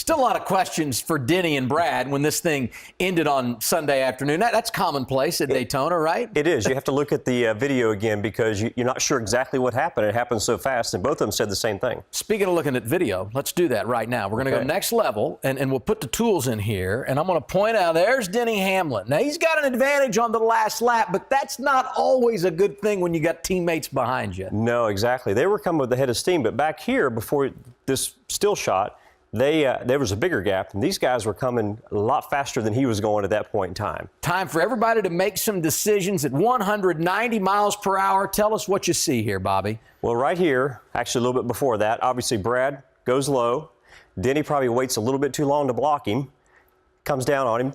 Still a lot of questions for Denny and Brad when this thing ended on Sunday afternoon. That's commonplace at Daytona, right? It is. You have to look at the video again because you're not sure exactly what happened. It happened so fast, and both of them said the same thing. Speaking of looking at video, let's do that right now. We're going to go next level, and we'll put the tools in here, and I'm going to point out there's Denny Hamlin. Now, he's got an advantage on the last lap, but that's not always a good thing when you got teammates behind you. No, exactly. They were coming with the head of steam, but back here, before this still shot, there was a bigger gap, and these guys were coming a lot faster than he was going at that point in time. Time for everybody to make some decisions at 190 miles per hour. Tell us what you see here, Bobby. Well, right here, actually a little bit before that, obviously Brad goes low. Denny probably waits a little bit too long to block him, comes down on him,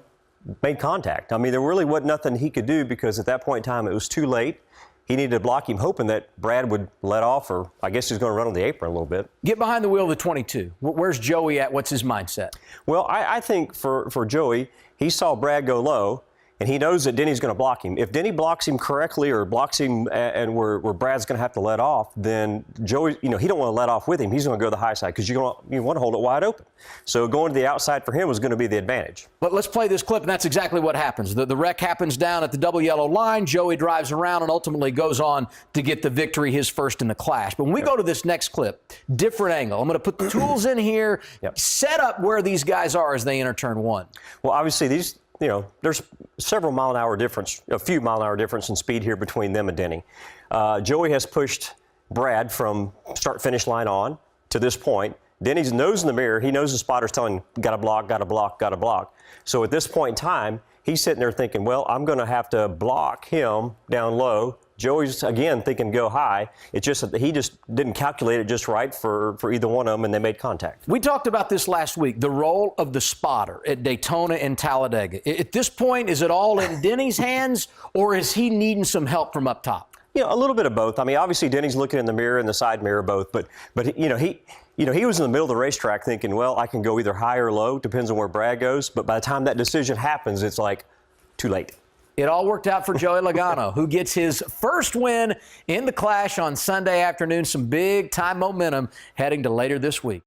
made contact. I mean, there really wasn't nothing he could do because at that point in time it was too late. He needed to block him, hoping that Brad would let off, or I guess he's going to run on the apron a little bit. Get behind the wheel of the 22. Where's Joey at? What's his mindset? Well, I think for Joey, he saw Brad go low, and he knows that Denny's going to block him. If Denny blocks him correctly or blocks him and where Brad's going to have to let off, then Joey, he don't want to let off with him. He's going to go to the high side because you want to hold it wide open. So going to the outside for him was going to be the advantage. But let's play this clip, and that's exactly what happens. The wreck happens down at the double yellow line. Joey drives around and ultimately goes on to get the victory, his first in the clash. But when we go to this next clip, different angle. I'm going to put the tools in here, set up where these guys are as they enter turn one. Well, obviously these, there's several mile-an-hour difference, a few mile-an-hour difference in speed here between them and Denny. Joey has pushed Brad from start-finish line on to this point. Denny's nose in the mirror. He knows the spotter's telling him, got to block, got to block, got to block. So at this point in time, he's sitting there thinking, well, I'm going to have to block him down low. Joey's, again, thinking go high. It's just that he just didn't calculate it just right for either one of them, and they made contact. We talked about this last week, the role of the spotter at Daytona and Talladega. At this point, is it all in Denny's hands, or is he needing some help from up top? A little bit of both. I mean, obviously, Denny's looking in the mirror and the side mirror both, but he was in the middle of the racetrack thinking, well, I can go either high or low, depends on where Brad goes. But by the time that decision happens, it's like too late. It all worked out for Joey Logano, who gets his first win in the Clash on Sunday afternoon. Some big-time momentum heading to later this week.